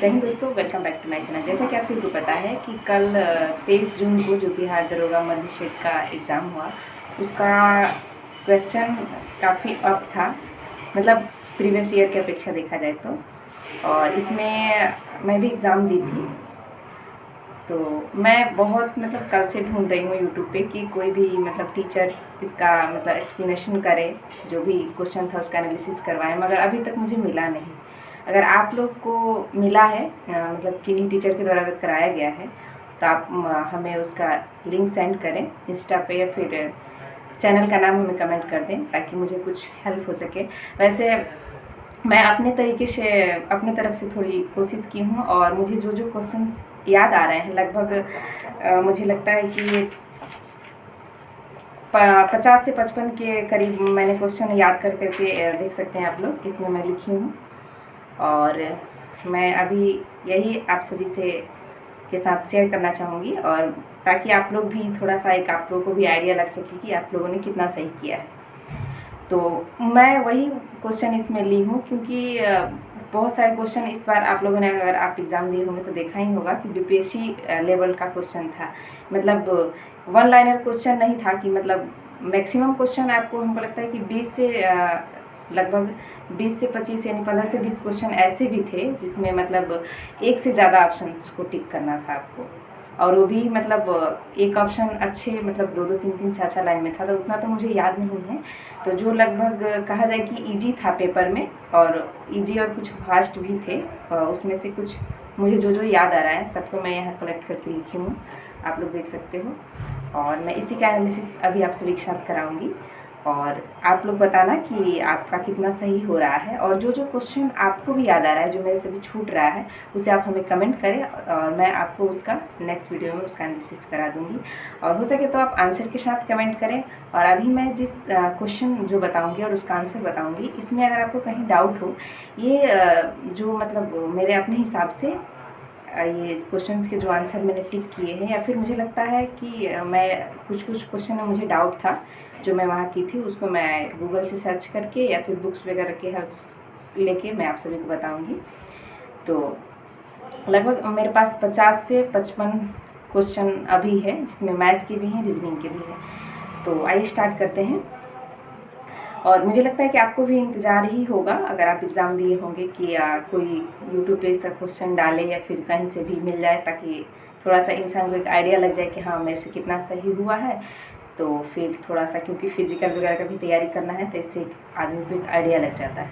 जय हिंद दोस्तों, welcome back to my channel. जैसा कि आप सभी को पता है कि कल 23 जून को जो बिहार दरोगा मध्य क्षेत्र का एग्ज़ाम हुआ, उसका क्वेश्चन काफ़ी अप था, मतलब प्रीवियस ईयर की अपेक्षा देखा जाए तो। और इसमें मैं भी एग्ज़ाम दी थी, तो मैं बहुत मतलब कल से ढूंढ रही हूँ यूट्यूब पे कि कोई भी मतलब टीचर इसका मतलब एक्सप्लेनेशन करे, जो भी क्वेश्चन था उसका एनालिसिस करवाएं, मगर अभी तक मुझे मिला नहीं। अगर आप लोग को मिला है मतलब किन्हीं टीचर के द्वारा अगर कराया गया है तो आप हमें उसका लिंक सेंड करें इंस्टा पे, या फिर चैनल का नाम हमें कमेंट कर दें ताकि मुझे कुछ हेल्प हो सके। वैसे मैं अपने तरीके से अपने तरफ से थोड़ी कोशिश की हूँ, और मुझे जो जो क्वेश्चंस याद आ रहे हैं लगभग मुझे लगता है कि 50 से 55 के करीब मैंने क्वेश्चन याद कर करके देख सकते हैं आप लोग, इसमें मैं लिखी हूँ। और मैं अभी यही आप सभी से के साथ शेयर करना चाहूँगी, और ताकि आप लोग भी थोड़ा सा आप लोगों को भी आइडिया लग सके कि आप लोगों ने कितना सही किया है। तो मैं वही क्वेश्चन इसमें ली हूँ, क्योंकि बहुत सारे क्वेश्चन इस बार आप लोगों ने, अगर आप एग्ज़ाम दिए होंगे तो देखा ही होगा कि बीपीएससी लेवल का क्वेश्चन था। मतलब वन लाइनर क्वेश्चन नहीं था कि मतलब मैक्सिमम क्वेश्चन आपको, हमको लगता है कि 20 से लगभग 20 से 25 यानी 15 से 20 क्वेश्चन ऐसे भी थे जिसमें मतलब एक से ज़्यादा ऑप्शंस को टिक करना था आपको, और वो भी मतलब एक ऑप्शन अच्छे मतलब 2-2, 3-3, 4-4 लाइन में था, तो उतना तो मुझे याद नहीं है। तो जो लगभग कहा जाए कि इजी था पेपर में, और इजी और कुछ फास्ट भी थे, उसमें से कुछ मुझे जो जो याद आ रहा है सबको मैं यहाँ कलेक्ट करके लिखी हूँ, आप लोग देख सकते हो। और मैं इसी का एनालिसिस अभी आप सभी के साथ कराऊँगी, और आप लोग बताना कि आपका कितना सही हो रहा है, और जो जो क्वेश्चन आपको भी याद आ रहा है जो मेरे से भी छूट रहा है उसे आप हमें कमेंट करें, और मैं आपको उसका नेक्स्ट वीडियो में उसका एनालिसिस करा दूंगी। और हो सके तो आप आंसर के साथ कमेंट करें। और अभी मैं जिस क्वेश्चन जो बताऊंगी और उसका आंसर बताऊंगी, इसमें अगर आपको कहीं डाउट हो, ये जो मतलब मेरे अपने हिसाब से ये क्वेश्चंस के जो आंसर मैंने टिक किए हैं, या फिर मुझे लगता है कि मैं कुछ क्वेश्चन में मुझे डाउट था जो मैं वहाँ की थी, उसको मैं गूगल से सर्च करके या फिर बुक्स वगैरह के हेल्प लेके मैं आप सभी को बताऊँगी। तो लगभग मेरे पास 50 से 55 क्वेश्चन अभी है, जिसमें मैथ के भी हैं, रीजनिंग के भी हैं। तो आइए स्टार्ट करते हैं। और मुझे लगता है कि आपको भी इंतज़ार ही होगा, अगर आप एग्ज़ाम दिए होंगे, कि कोई यूट्यूब पे इसका क्वेश्चन डाले या फिर कहीं से भी मिल जाए, ताकि थोड़ा सा इंसान को एक आइडिया लग जाए कि हाँ मेरे से कितना सही हुआ है। तो फिर थोड़ा सा, क्योंकि फिजिकल वगैरह का भी तैयारी करना है, तो इससे आदमी को एक आइडिया लग जाता है।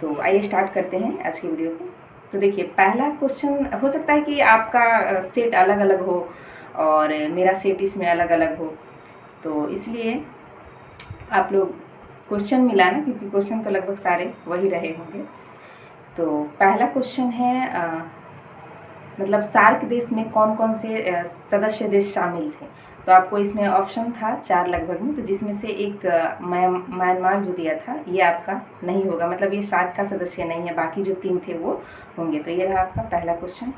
तो आइए स्टार्ट करते हैं आज की वीडियो को। तो देखिए, पहला क्वेश्चन, हो सकता है कि आपका सेट अलग अलग हो और मेरा सेट इसमें अलग अलग हो, तो इसलिए आप लोग क्वेश्चन मिला ना, क्योंकि क्वेश्चन तो लगभग सारे वही रहे होंगे। तो पहला क्वेश्चन है मतलब सार्क देश में कौन कौन से सदस्य देश शामिल थे। तो आपको इसमें ऑप्शन था 4 लगभग में, तो जिसमें से एक म्यांमार जो दिया था ये आपका नहीं होगा, मतलब ये सार्क का सदस्य नहीं है, बाकी जो 3 थे वो होंगे। तो ये रहा आपका पहला क्वेश्चन।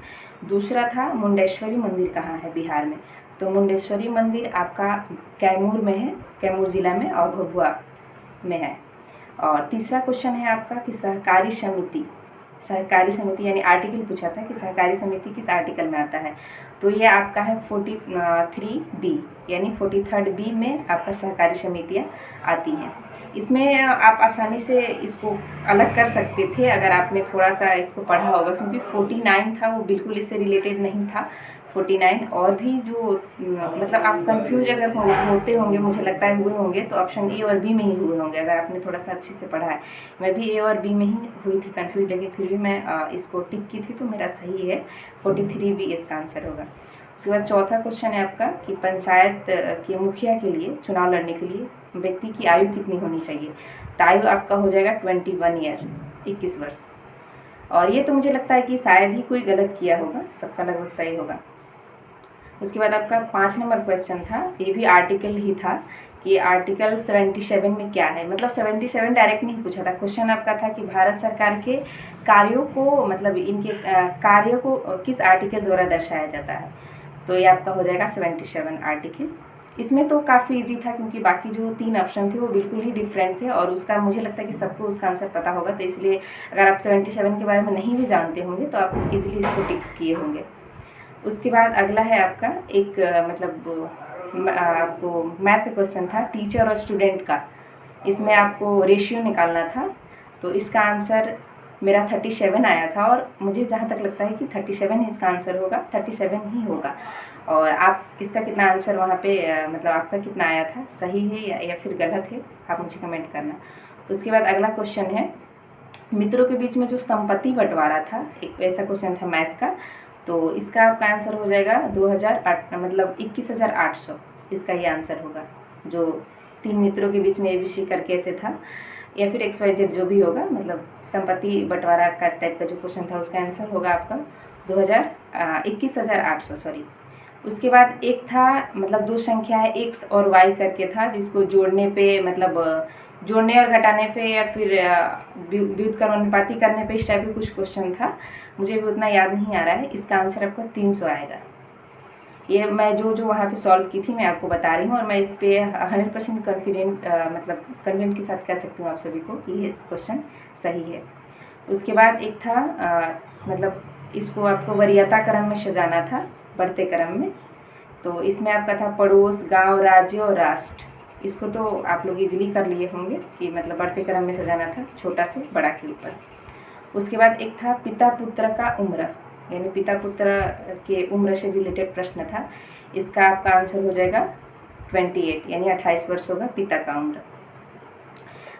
दूसरा था मुंडेश्वरी मंदिर कहाँ है बिहार में। तो मुंडेश्वरी मंदिर आपका कैमूर में है, कैमूर जिला में, और भभुआ में है। और तीसरा क्वेश्चन है आपका कि सहकारी समिति यानी आर्टिकल पूछा था कि सहकारी समिति किस आर्टिकल में आता है। तो ये आपका है 43B, यानी 43rd B में आपका सहकारी समितियाँ आती हैं। इसमें आप आसानी से इसको अलग कर सकते थे अगर आपने थोड़ा सा इसको पढ़ा होगा, क्योंकि 49 था वो बिल्कुल इससे रिलेटेड नहीं था। 49 और भी जो मतलब आप कंफ्यूज अगर होते होंगे, मुझे लगता है हुए होंगे, तो ऑप्शन ए और बी में ही हुए होंगे अगर आपने थोड़ा सा अच्छे से पढ़ा है। मैं भी ए और बी में ही हुई थी कंफ्यूज, लेकिन फिर भी मैं इसको टिक की थी, तो मेरा सही है 43B इसका आंसर होगा। उसके बाद चौथा क्वेश्चन है आपका कि पंचायत के मुखिया के लिए चुनाव लड़ने के लिए व्यक्ति की आयु कितनी होनी चाहिए। तो आयु आपका हो जाएगा 21 ईयर, 21 वर्ष। और ये तो मुझे लगता है कि शायद ही कोई गलत किया होगा, सबका लगभग सही होगा। उसके बाद आपका 5 नंबर क्वेश्चन था, ये भी आर्टिकल ही था कि आर्टिकल 77 में क्या है। मतलब 77 डायरेक्ट नहीं पूछा था, क्वेश्चन आपका था कि भारत सरकार के कार्यों को, मतलब इनके कार्यों को किस आर्टिकल द्वारा दर्शाया जाता है। तो ये आपका हो जाएगा 77 आर्टिकल। इसमें तो काफ़ी इजी था क्योंकि बाकी जो 3 ऑप्शन थे वो बिल्कुल ही डिफरेंट थे और उसका मुझे लगता है कि सबको उसका आंसर पता होगा, तो इसलिए अगर आप 77 के बारे में नहीं भी जानते होंगे तो आप इजीली इसको टिक किए होंगे। उसके बाद अगला है आपका एक आपको मैथ का क्वेश्चन था टीचर और स्टूडेंट का। इसमें आपको रेशियो निकालना था, तो इसका आंसर मेरा 37 आया था और मुझे जहाँ तक लगता है कि 37 ही इसका आंसर होगा, 37 ही होगा। और आप इसका कितना आंसर वहाँ पे मतलब आपका कितना आया था, सही है या फिर गलत है, आप मुझे कमेंट करना। उसके बाद अगला क्वेश्चन है मित्रों के बीच में जो संपत्ति बंटवारा था, एक ऐसा क्वेश्चन था मैथ का, तो इसका आपका आंसर हो जाएगा 2008 मतलब 21,800 इसका ये आंसर होगा। जो 3 मित्रों के बीच में ABC करके ऐसे था या फिर XYZ जो भी होगा, मतलब संपत्ति बंटवारा का टाइप का जो क्वेश्चन था उसका आंसर होगा आपका 21,800 सॉरी। उसके बाद एक था मतलब 2 संख्याएं X और Y करके था, जिसको जोड़ने पे मतलब जोड़ने और घटाने पे या फिर व्युत्क्रमानुपाती करने पे इस टाइप का कुछ क्वेश्चन था, मुझे भी उतना याद नहीं आ रहा है। इसका आंसर आपका 300 आएगा। ये मैं जो वहाँ पे सॉल्व की थी मैं आपको बता रही हूँ और मैं इस पे 100% कॉन्फिडेंट मतलब कॉन्फिडेंट के साथ कह सकती हूँ आप सभी को कि ये क्वेश्चन सही है। उसके बाद एक था मतलब इसको आपको वरीयता क्रम में सजाना था, बढ़ते क्रम में, तो इसमें आपका था पड़ोस, गांव, राज्य और राष्ट्र। इसको तो आप लोग इजीली कर लिए होंगे कि मतलब बढ़ते क्रम में सजाना था, छोटा से बड़ा के ऊपर। उसके बाद एक था पिता पुत्र का उम्र, यानी पिता पुत्र के उम्र से रिलेटेड प्रश्न था। इसका आपका आंसर हो जाएगा 28 यानी 28 वर्ष होगा पिता का उम्र।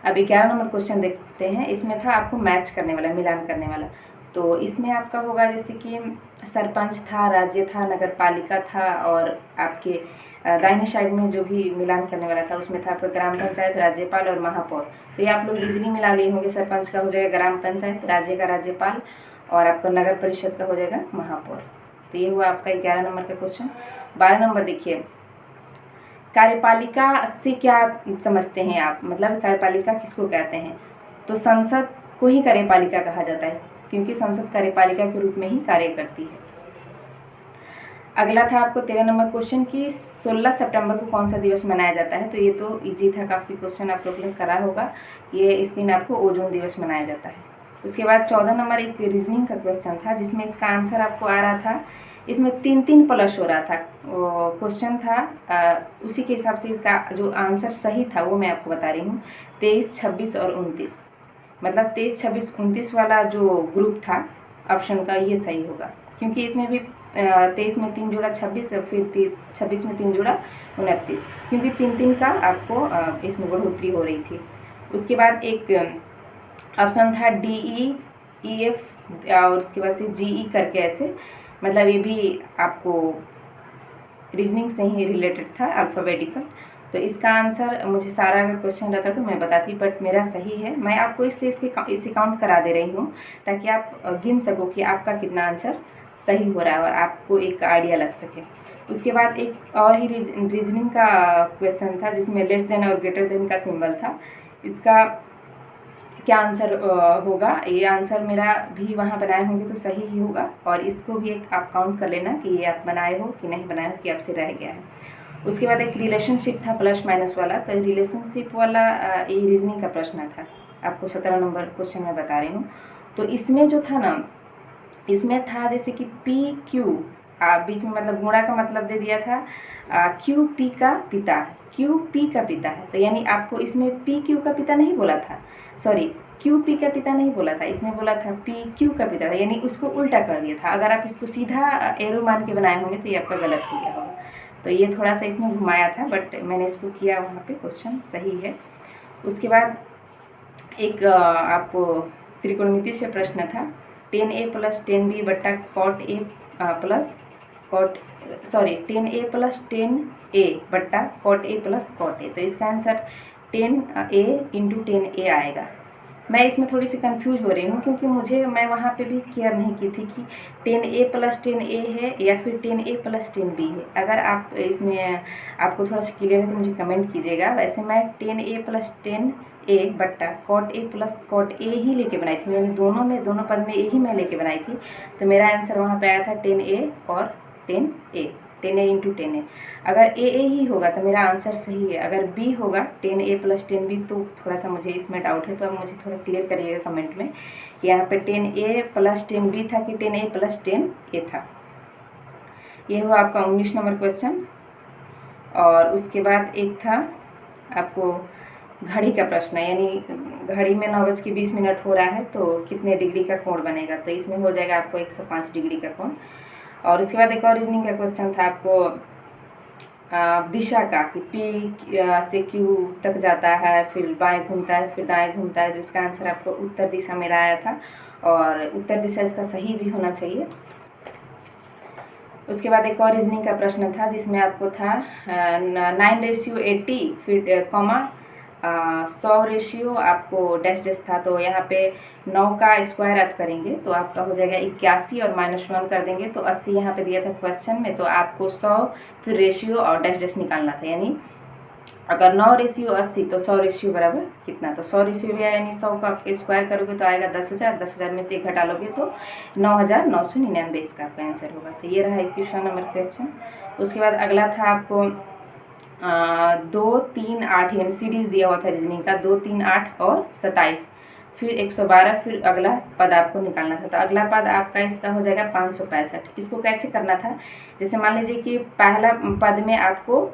अब 11 नंबर क्वेश्चन देखते हैं। इसमें था आपको मैच करने वाला, मिलान करने वाला, तो इसमें आपका होगा जैसे कि सरपंच था, राज्य था, नगर पालिका था और आपके दाहिने साइड में जो भी मिलान करने वाला था उसमें था आपका ग्राम पंचायत, राज्यपाल और महापौर। तो ये आप लोग इजीली मिला लिए होंगे। सरपंच का हो जाएगा ग्राम पंचायत, राज्य का राज्यपाल और आपका नगर परिषद का हो जाएगा महापौर। तो ये हुआ आपका 11 नंबर का क्वेश्चन। 12 नंबर देखिए, कार्यपालिका से क्या समझते हैं आप, मतलब कार्यपालिका किसको कहते हैं? तो संसद को ही कार्यपालिका कहा जाता है क्योंकि संसद कार्यपालिका के रूप में ही कार्य करती है। अगला था आपको 13 नंबर क्वेश्चन की 16 सितंबर को कौन सा दिवस मनाया जाता है? तो ये तो इजी था, काफ़ी क्वेश्चन आप लोग ने करा होगा। ये इस दिन आपको ओजोन दिवस मनाया जाता है। उसके बाद 14 नंबर एक रीजनिंग का क्वेश्चन था जिसमें इसका आंसर आपको आ रहा था, इसमें 3 प्लस हो रहा था क्वेश्चन था, उसी के हिसाब से इसका जो आंसर सही था वो मैं आपको बता रही हूँ। 23, 26 और 29, मतलब 23, 26, 29 वाला जो ग्रुप था ऑप्शन का ये सही होगा क्योंकि इसमें भी 23 में 3 जोड़ा 26 और फिर 26 में 3 जोड़ा 29, क्योंकि 3 का आपको इसमें बढ़ोतरी हो रही थी। उसके बाद एक ऑप्शन था DE, EF और उसके बाद से GE करके ऐसे, मतलब ये भी आपको रीजनिंग से ही रिलेटेड था, अल्फ़ाबेटिकल। तो इसका आंसर मुझे सारा अगर क्वेश्चन रहता तो मैं बताती, बट मेरा सही है। मैं आपको इसलिए इसे काउंट करा दे रही हूँ ताकि आप गिन सको कि आपका कितना आंसर सही हो रहा है और आपको एक आइडिया लग सके। उसके बाद एक और ही रीजनिंग का क्वेश्चन था जिसमें लेस देन और ग्रेटर देन का सिंबल था। इसका क्या आंसर होगा? ये आंसर मेरा भी वहाँ बनाए होंगे तो सही ही होगा और इसको भी एक आप काउंट कर लेना कि ये आप बनाए हो कि नहीं बनाए हो, कि आपसे रह गया है। उसके बाद एक रिलेशनशिप था प्लस माइनस वाला, तो रिलेशनशिप वाला ये रीजनिंग का प्रश्न था, आपको 17 नंबर क्वेश्चन मैं बता रही हूँ। तो इसमें जो था ना, इसमें था जैसे कि PQ बीच में मतलब गुणा का मतलब दे दिया था, QP का पिता है, QP का पिता है, तो यानी आपको इसमें PQ का पिता नहीं बोला था, सॉरी QP का पिता नहीं बोला था, इसमें बोला था PQ का पिता था, यानी उसको उल्टा कर दिया था। अगर आप इसको सीधा एरो मान के बनाए होंगे तो ये आपका गलत हो गया होगा। तो ये थोड़ा सा इसमें घुमाया था, बट मैंने इसको किया, वहाँ पे क्वेश्चन सही है। उसके बाद एक आपको त्रिकोणमिति से प्रश्न था 10A + 10B बट्टा cot A plus cot 10A + 10A बट्टा cot A + cot A। तो इसका आंसर 10A × 10A आएगा। मैं इसमें थोड़ी सी कंफ्यूज हो रही हूँ क्योंकि मैं वहाँ पे भी क्लियर नहीं की थी कि 10A + 10A है या फिर 10A + 10B है। अगर आप इसमें आपको थोड़ा सा क्लियर है तो मुझे कमेंट कीजिएगा। वैसे मैं 10A + 10A बट्टा cot A + cot A ही लेके बनाई थी, यानी दोनों पद में A ही मैं लेके बनाई थी। तो मेरा आंसर वहाँ पे आया था 10A और 10A। 10A into 10A। अगर ए ही होगा तो मेरा आंसर सही है, अगर बी होगा 10A प्लस 10B तो थोड़ा सा मुझे इसमें डाउट है, तो आप मुझे थोड़ा क्लियर करिएगा कमेंट में कि यहाँ पे 10A प्लस 10B था कि 10A प्लस 10A था। ये हुआ आपका 19 नंबर क्वेश्चन। और उसके बाद एक था आपको घड़ी का प्रश्न, यानी घड़ी में 9:20 हो रहा है तो कितने डिग्री का कोण बनेगा, तो इसमें हो जाएगा आपको 105 डिग्री का कोण। और उसके बाद एक और रीजनिंग का क्वेश्चन था आपको दिशा का, कि पी से क्यू तक जाता है, फिर बाएं घूमता है, फिर दाएं घूमता है, तो इसका आंसर आपको उत्तर दिशा में आया था, और उत्तर दिशा इसका सही भी होना चाहिए। उसके बाद एक और रीजनिंग का प्रश्न था जिसमें आपको था 9:80 फिर कॉमा 100 रेशियो आपको डैश डैश था, तो यहाँ पे 9 का स्क्वायर आप करेंगे तो आपका हो जाएगा 81 और -1 कर देंगे तो 80 यहाँ पे दिया था क्वेश्चन में, तो आपको 100 फिर रेशियो और डैश डैश निकालना था, यानी अगर 9 रेशियो 80 तो 100 रेशियो बराबर कितना, तो 100 रेशियो भी आया, यानी 100 का आप स्क्वायर करोगे तो आएगा 10,000, 10,000 में से 1 घटा लोगे तो 9,999 इसका आपका आंसर होगा। तो ये रहा 21 नंबर क्वेश्चन। उसके बाद अगला था आपको 2, 3, 8, यानी सीरीज दिया हुआ था रीजनिंग का 2, 3, 8 और 27, फिर 112, फिर अगला पद आपको निकालना था। तो अगला पद आपका इसका हो जाएगा 565। इसको कैसे करना था, जैसे मान लीजिए कि पहला पद में आपको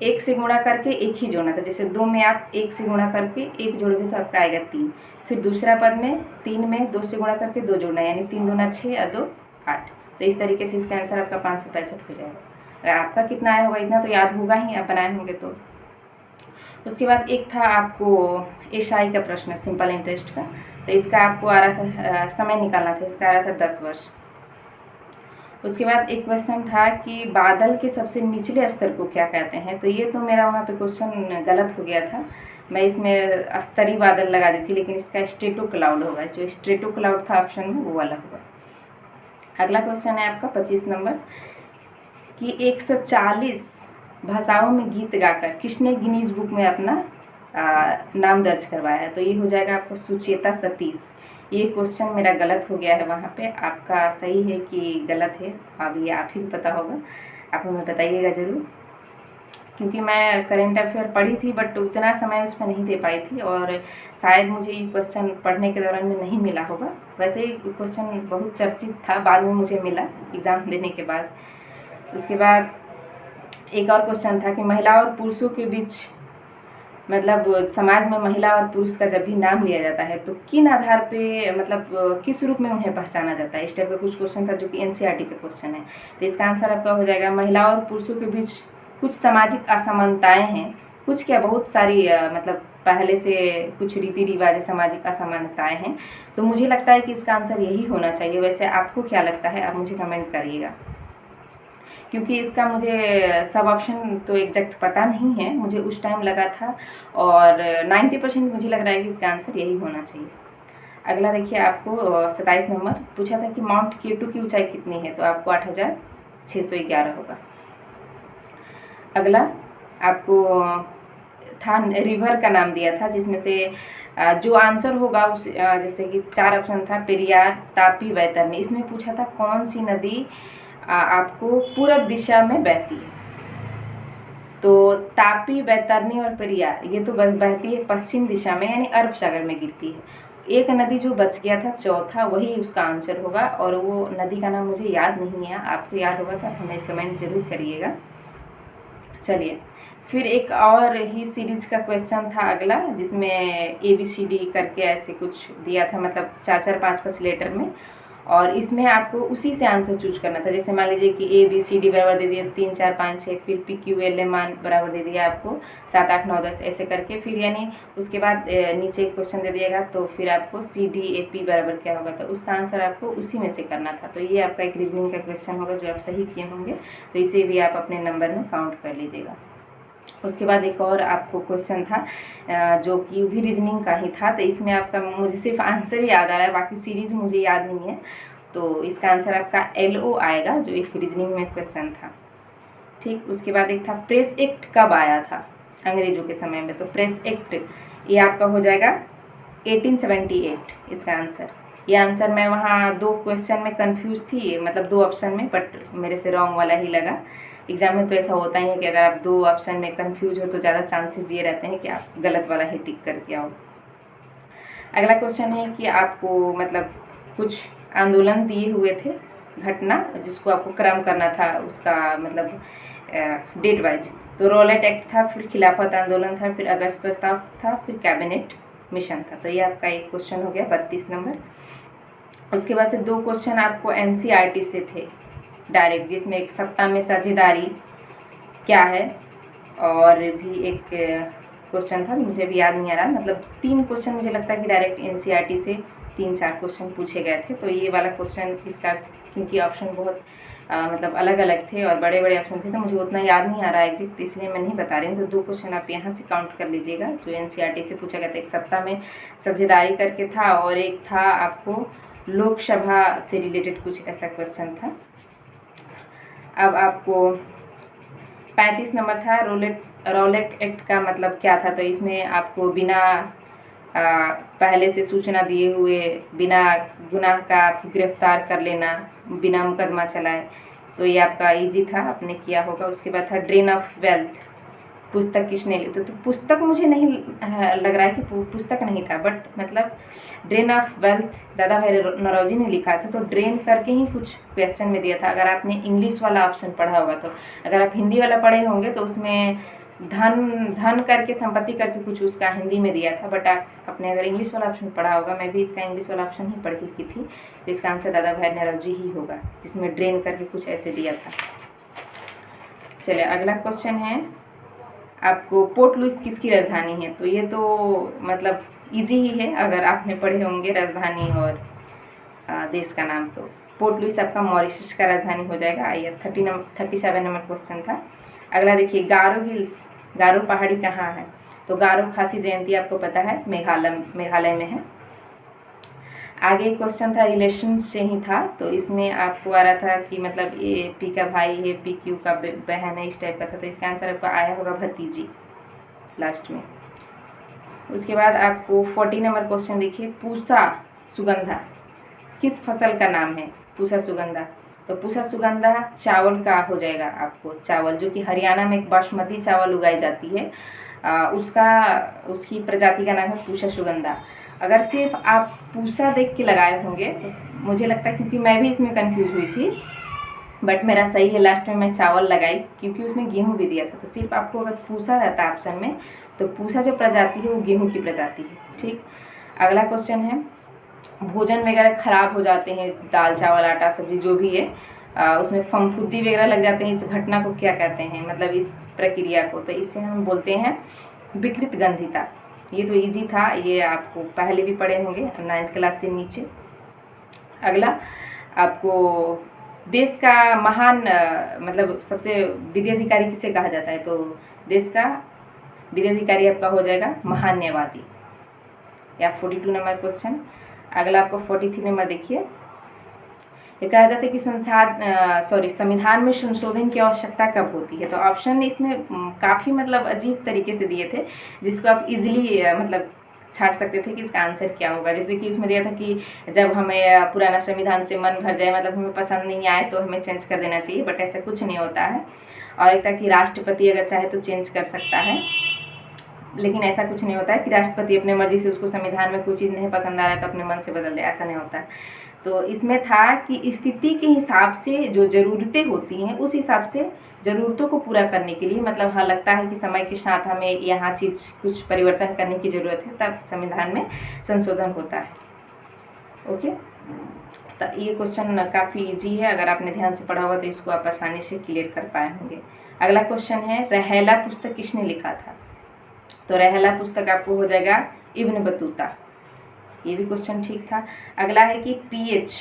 1 से गुणा करके 1 ही जोड़ना था, जैसे 2 में आप 1 से गुणा करके 1 जोड़ोगे तो आपका आएगा 3, फिर दूसरा पद में 3 में 2 से गुणा करके 2 जोड़ना है, यानी 3 दूना 6 और 2 8। तो इस तरीके से इसका आंसर आपका 565 हो जाएगा। आपका कितना आया होगा इतना तो याद होगा ही, आप बनाए होंगे तो। उसके बाद एक था आपको एसआई का प्रश्न, सिंपल इंटरेस्ट का, तो इसका आपको आ रहा था समय निकालना था, इसका आ रहा था 10 वर्ष। उसके बाद एक क्वेश्चन था कि बादल के सबसे निचले स्तर को क्या कहते हैं, तो ये तो मेरा वहाँ पे क्वेश्चन गलत हो गया था, मैं इसमें स्तरीय बादल लगा दी थी, लेकिन इसका स्ट्रेटो क्लाउड होगा, जो स्ट्रेटो क्लाउड था ऑप्शन में वो वाला होगा। अगला क्वेश्चन है आपका 25 नंबर कि 140 भाषाओं में गीत गाकर किसने गिनीज बुक में अपना नाम दर्ज करवाया है, तो ये हो जाएगा आपको सुचेता सतीश। ये क्वेश्चन मेरा गलत हो गया है वहाँ पे, आपका सही है कि गलत है अब ये आप ही को पता होगा, आप हमें बताइएगा ज़रूर, क्योंकि मैं करेंट अफेयर पढ़ी थी बट उतना समय उस पर नहीं दे पाई थी, और शायद मुझे ये क्वेश्चन पढ़ने के दौरान में नहीं मिला होगा। वैसे ही क्वेश्चन बहुत चर्चित था, बाद में मुझे मिला एग्ज़ाम देने के बाद। उसके बाद एक और क्वेश्चन था कि महिला और पुरुषों के बीच, मतलब समाज में महिला और पुरुष का जब भी नाम लिया जाता है तो किन आधार पे, मतलब किस रूप में उन्हें पहचाना जाता है, इस टाइप का कुछ क्वेश्चन था जो कि एनसीईआरटी का क्वेश्चन है। तो इसका आंसर आपका हो जाएगा महिला और पुरुषों के बीच कुछ सामाजिक असमानताएं हैं, कुछ क्या बहुत सारी मतलब पहले से कुछ रीति रिवाज सामाजिक असमानताएं हैं, तो मुझे लगता है कि इसका आंसर यही होना चाहिए। वैसे आपको क्या लगता है, आप मुझे कमेंट करिएगा, क्योंकि इसका मुझे सब ऑप्शन तो एग्जैक्ट पता नहीं है, मुझे उस टाइम लगा था, और 90% मुझे लग रहा है कि इसका आंसर यही होना चाहिए। अगला देखिए आपको 27 नंबर पूछा था कि माउंट केटू की ऊंचाई कितनी है, तो आपको 8,611 होगा। अगला आपको था रिवर का नाम दिया था, जिसमें से जो आंसर होगा उस जैसे कि 4 ऑप्शन था, पेरियार, तापी, वैतरणी। इसमें पूछा था कौन सी नदी आपको पूर्व दिशा में बहती है, तो तापी, वैतरणी और पेरियार ये तो बहती है पश्चिम दिशा में, यानी अरब सागर में गिरती है। एक नदी जो बच गया था चौथा, वही उसका आंसर होगा, और वो नदी का नाम मुझे याद नहीं है, आपको याद होगा तो आप हमें कमेंट जरूर करिएगा। चलिए फिर एक और ही सीरीज का क्वेश्चन था अगला, जिसमें ABCD करके ऐसे कुछ दिया था, मतलब 4-4, 5-5 लेटर में, और इसमें आपको उसी से आंसर चूज करना था। जैसे मान लीजिए कि ABCD बराबर दे दिया 3, 4, 5, 6, फिर PQLM मान बराबर दे दिया आपको 7, 8, 9, 10 ऐसे करके, फिर यानी उसके बाद नीचे एक क्वेश्चन दे दिएगा, तो फिर आपको CDAP बराबर क्या होगा, तो उसका आंसर आपको उसी में से करना था। तो ये आपका एक रीजनिंग का क्वेश्चन होगा जो आप सही किए होंगे, तो इसे भी आप अपने नंबर में काउंट कर लीजिएगा। उसके बाद एक और आपको क्वेश्चन था जो कि भी रीजनिंग का ही था, तो इसमें आपका मुझे सिर्फ आंसर याद आ रहा है, बाकी सीरीज मुझे याद नहीं है, तो इसका आंसर आपका LO आएगा, जो एक रीजनिंग में क्वेश्चन था। ठीक, उसके बाद एक था प्रेस एक्ट कब आया था अंग्रेजों के समय में, तो प्रेस एक्ट ये आपका हो जाएगा 1878 इसका आंसर। ये आंसर मैं वहाँ 2 क्वेश्चन में कंफ्यूज थी, मतलब 2 ऑप्शन में, बट मेरे से रॉन्ग वाला ही लगा। एग्जाम में तो ऐसा होता ही है कि अगर आप 2 ऑप्शन में कंफ्यूज हो तो ज़्यादा चांसेस ये रहते हैं कि आप गलत वाला ही टिक करके आओ। अगला क्वेश्चन है कि आपको मतलब कुछ आंदोलन दिए हुए थे, घटना जिसको आपको क्रम करना था उसका मतलब डेट वाइज। तो रॉलेट एक्ट था, फिर खिलाफत आंदोलन था, फिर अगस्त प्रस्ताव था, फिर कैबिनेट मिशन था। तो ये आपका एक क्वेश्चन हो गया 32 नंबर। उसके बाद से 2 क्वेश्चन आपको एनसीईआरटी से थे डायरेक्ट, जिसमें एक सत्ता में साझेदारी क्या है, और भी एक क्वेश्चन था मुझे भी याद नहीं आ रहा, मतलब 3 क्वेश्चन मुझे लगता है कि डायरेक्ट एनसीईआरटी से 3-4 क्वेश्चन पूछे गए थे। तो ये वाला क्वेश्चन इसका, क्योंकि ऑप्शन बहुत मतलब अलग अलग थे और बड़े बड़े ऑप्शन थे, तो मुझे उतना याद नहीं आ रहा है एग्जैक्ट, इसलिए मैं नहीं बता रही हूँ। तो 2 क्वेश्चन आप यहाँ से काउंट कर लीजिएगा जो एनसीईआरटी से पूछा गया था। एक सत्ता में साझेदारी करके था और एक था आपको लोकसभा से रिलेटेड कुछ ऐसा क्वेश्चन था। अब आपको 35 नंबर था रॉलेट एक्ट का मतलब क्या था। तो इसमें आपको बिना पहले से सूचना दिए हुए बिना गुनाह का गिरफ्तार कर लेना, बिना मुकदमा चलाए। तो ये आपका इजी था, आपने किया होगा। उसके बाद था ड्रेन ऑफ वेल्थ, पुस्तक किसने ली। तो पुस्तक मुझे नहीं लग रहा है कि पुस्तक नहीं था, बट मतलब ड्रेन ऑफ वेल्थ दादा भाई नौरोजी ने लिखा था, तो ड्रेन करके ही कुछ क्वेश्चन में दिया था। अगर आपने इंग्लिश वाला ऑप्शन पढ़ा होगा तो, अगर आप हिंदी वाला पढ़े होंगे तो उसमें धन करके संपत्ति करके कुछ उसका हिंदी में दिया था, बट आपने अगर इंग्लिश वाला ऑप्शन पढ़ा होगा, मैं भी इसका इंग्लिश वाला ऑप्शन ही पढ़ के की थी, तो इसका आंसर दादा भाई नौरोजी ही होगा, जिसमें ड्रेन करके कुछ ऐसे दिया था। चलिए अगला क्वेश्चन है आपको, पोर्ट लुइस किसकी राजधानी है। तो ये तो मतलब इजी ही है, अगर आपने पढ़े होंगे राजधानी और देश का नाम। तो पोर्ट लुइस आपका मॉरिशस का राजधानी हो जाएगा। आइए 37 नंबर क्वेश्चन था। अगला देखिए, गारो हिल्स, गारो पहाड़ी कहाँ है। तो गारो खासी जयंती आपको पता है मेघालय में है। आगे क्वेश्चन था रिलेशन से ही था, तो इसमें आपको आ रहा था कि मतलब ए पी का भाई है, पी क्यू का बहन है, इस टाइप का था। तो इसका आंसर आपका आया होगा भतीजी लास्ट में। उसके बाद आपको 40 नंबर क्वेश्चन देखिए, पूसा सुगंधा किस फसल का नाम है। पूसा सुगंधा, तो पूसा सुगंधा चावल का हो जाएगा आपको, चावल जो कि हरियाणा में एक बासमती चावल उगाई जाती है, उसकी प्रजाति का नाम है पूसा सुगंधा। अगर सिर्फ आप पूसा देख के लगाए होंगे तो मुझे लगता है, क्योंकि मैं भी इसमें कंफ्यूज हुई थी, बट मेरा सही है, लास्ट में मैं चावल लगाई क्योंकि उसमें गेहूं भी दिया था। तो सिर्फ आपको अगर पूसा रहता है ऑप्शन में, तो पूसा जो प्रजाति है वो गेहूं की प्रजाति है। ठीक, अगला क्वेश्चन है, भोजन वगैरह खराब हो जाते हैं, दाल चावल आटा सब्जी जो भी है, उसमें फफूंदी वगैरह लग जाते हैं, इस घटना को क्या कहते हैं, मतलब इस प्रक्रिया को। तो इसे हम बोलते हैं विकृत गंधिता। ये तो इजी था, ये आपको पहले भी पढ़े होंगे 9th क्लास से नीचे। अगला आपको देश का महान मतलब सबसे विधि किसे कहा जाता है। तो देश का विधि आपका हो जाएगा महान न्यायवादी, या 42 नंबर क्वेश्चन। अगला आपको 43 नंबर देखिए, ये कहा जाता है कि संविधान में संशोधन की आवश्यकता कब होती है। तो ऑप्शन इसमें काफ़ी मतलब अजीब तरीके से दिए थे, जिसको आप इजीली मतलब छाट सकते थे कि इसका आंसर क्या होगा। जैसे कि उसमें दिया था कि जब हमें पुराना संविधान से मन भर जाए, मतलब हमें पसंद नहीं आए तो हमें चेंज कर देना चाहिए, बट ऐसा कुछ नहीं होता है। और एक था कि राष्ट्रपति अगर चाहे तो चेंज कर सकता है, लेकिन ऐसा कुछ नहीं होता है कि राष्ट्रपति अपने मर्जी से, उसको संविधान में कोई चीज़ नहीं पसंद आ रहा है तो अपने मन से बदल दे, ऐसा नहीं होता है। तो इसमें था कि स्थिति के हिसाब से जो ज़रूरतें होती हैं उस हिसाब से ज़रूरतों को पूरा करने के लिए, मतलब हाँ लगता है कि समय के साथ हमें यहाँ चीज़ कुछ परिवर्तन करने की ज़रूरत है, तब संविधान में संशोधन होता है। ओके, तो ये क्वेश्चन काफ़ी इजी है, अगर आपने ध्यान से पढ़ा होगा तो इसको आप आसानी से क्लियर कर पाए होंगे। अगला क्वेश्चन है, रहेला पुस्तक किसने लिखा था। तो रहेला पुस्तक आपको हो जाएगा इब्न बतूता, ये भी क्वेश्चन ठीक था। अगला है कि पीएच,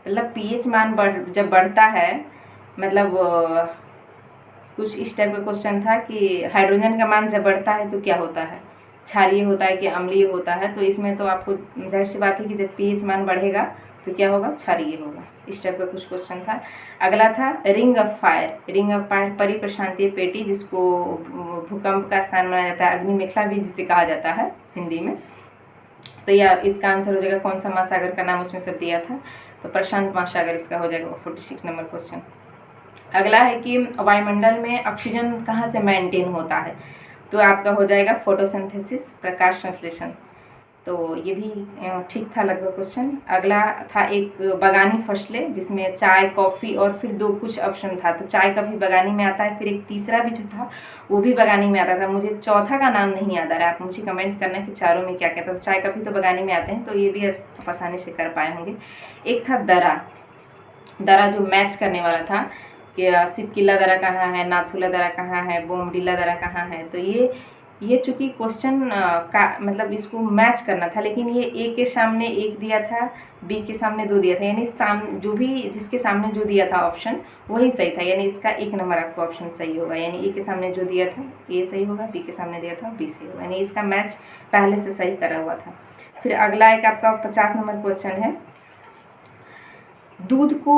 मतलब पीएच मान जब बढ़ता है, मतलब कुछ इस टाइप का क्वेश्चन था कि हाइड्रोजन का मान जब बढ़ता है तो क्या होता है, क्षारीय होता है कि अम्लीय होता है। तो इसमें तो आपको जाहिर सी बात है कि जब पीएच मान बढ़ेगा तो क्या होगा, क्षारीय होगा। इस टाइप का कुछ क्वेश्चन था। अगला था रिंग ऑफ फायर परिप्रशांतीय पेटी, जिसको भूकंप का स्थान माना जाता है, अग्नि मेखला भी जिसे कहा जाता है हिंदी में। तो यह इसका आंसर हो जाएगा कौन सा महासागर का नाम उसमें सब दिया था, तो प्रशांत महासागर इसका हो जाएगा 46 नंबर क्वेश्चन। अगला है कि वायुमंडल में ऑक्सीजन कहाँ से मेंटेन होता है, तो आपका हो जाएगा फोटोसिंथेसिस, प्रकाश संश्लेषण। तो ये भी ठीक था लगभग क्वेश्चन। अगला था एक बागानी फसलें, जिसमें चाय, कॉफ़ी और फिर दो कुछ ऑप्शन था, तो चाय का भी बागानी में आता है, फिर एक तीसरा भी जो था वो भी बागानी में आता था, मुझे चौथा का नाम नहीं याद आ रहा है, आप मुझे कमेंट करना कि चारों में क्या क्या था। तो चाय का भी तो बागानी में आते हैं, तो ये भी आप आसानी से कर पाए होंगे। एक था दरा, दरा जो मैच करने वाला था कि सिपकिला दरा कहाँ है, नाथुला दरा कहाँ है, बोमडिला दरा कहाँ है। तो ये चूँकि क्वेश्चन का मतलब इसको मैच करना था, लेकिन ये ए के सामने एक दिया था, बी के सामने दो दिया था, यानी जो भी जिसके सामने जो दिया था ऑप्शन वही सही था, यानी इसका 1 नंबर आपका ऑप्शन सही होगा। यानी ए के सामने जो दिया था ए सही होगा, बी के सामने दिया था बी सही होगा, यानी इसका मैच पहले से सही करा हुआ था। फिर अगला एक आपका 50 नंबर क्वेश्चन है, दूध को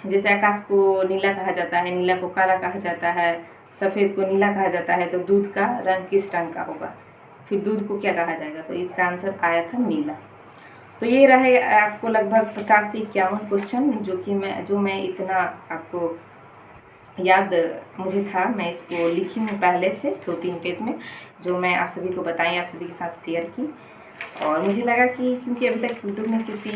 जैसे आकाश को नीला कहा जाता है, नीला को काला कहा जाता है, सफ़ेद को नीला कहा जाता है, तो दूध का रंग किस रंग का होगा, फिर दूध को क्या कहा जाएगा, तो इसका आंसर आया था नीला। तो ये रहे आपको लगभग 50 से 51 क्वेश्चन, जो मैं इतना आपको याद मुझे था, मैं इसको लिखी हूँ पहले से 2-3 पेज में, जो मैं आप सभी को बताई, आप सभी के साथ शेयर की। और मुझे लगा कि क्योंकि अभी तक यूट्यूब में किसी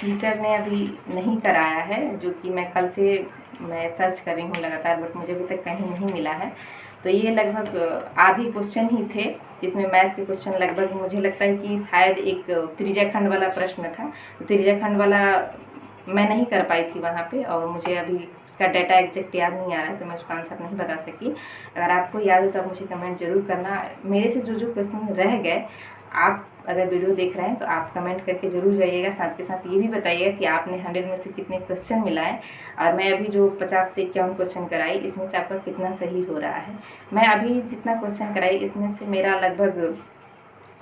टीचर ने अभी नहीं कराया है, जो कि मैं कल से मैं सर्च कर रही हूँ लगातार, बट मुझे अभी तक कहीं नहीं मिला है। तो ये लगभग आधे क्वेश्चन ही थे, जिसमें मैथ के क्वेश्चन लगभग मुझे लगता है कि शायद एक त्रिज्या खंड वाला प्रश्न था, तो त्रिज्या खंड वाला मैं नहीं कर पाई थी वहाँ पे, और मुझे अभी उसका डाटा एग्जैक्ट याद नहीं आ रहा है, तो मैं उसका आंसर नहीं बता सकी। अगर आपको याद हो तो आप मुझे कमेंट जरूर करना। मेरे से जो क्वेश्चन रह गए, आप अगर वीडियो देख रहे हैं तो आप कमेंट करके ज़रूर जाइएगा। साथ के साथ ये भी बताइएगा कि आपने 100 में से कितने क्वेश्चन मिलाए, और मैं अभी जो 50 से 51 क्वेश्चन कराई, इसमें से आपका कितना सही हो रहा है। मैं अभी जितना क्वेश्चन कराई, इसमें से मेरा लगभग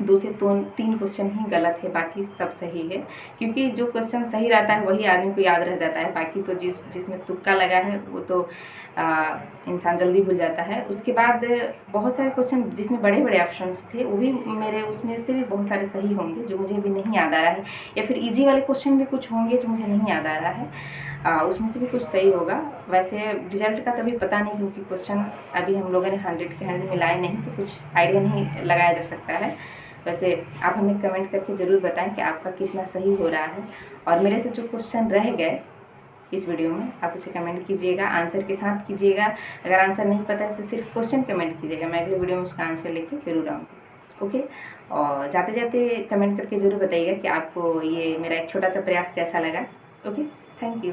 2 से 3 क्वेश्चन ही गलत है, बाकी सब सही है, क्योंकि जो क्वेश्चन सही रहता है वही आदमी को याद रह जाता है। बाकी तो जिसमें तुक्का लगा है वो तो इंसान जल्दी भूल जाता है। उसके बाद बहुत सारे क्वेश्चन जिसमें बड़े बड़े ऑप्शंस थे, वो भी मेरे उसमें से भी बहुत सारे सही होंगे जो मुझे अभी नहीं याद आ रहा है, या फिर ईजी वाले क्वेश्चन भी कुछ होंगे जो मुझे नहीं याद आ रहा है, उसमें से भी कुछ सही होगा। वैसे रिजल्ट का तभी पता नहीं, क्योंकि क्वेश्चन अभी हम लोगों ने 100 के 100 मिलाए नहीं, तो कुछ आइडिया नहीं लगाया जा सकता है। वैसे आप हमें कमेंट करके ज़रूर बताएं कि आपका कितना सही हो रहा है, और मेरे से जो क्वेश्चन रह गए इस वीडियो में, आप उसे कमेंट कीजिएगा, आंसर के साथ कीजिएगा। अगर आंसर नहीं पता है तो सिर्फ क्वेश्चन कमेंट कीजिएगा, मैं अगले वीडियो में उसका आंसर लेके ज़रूर आऊँगी। ओके, और जाते जाते कमेंट करके ज़रूर बताइएगा कि आपको ये मेरा एक छोटा सा प्रयास कैसा लगा। Okay, thank you.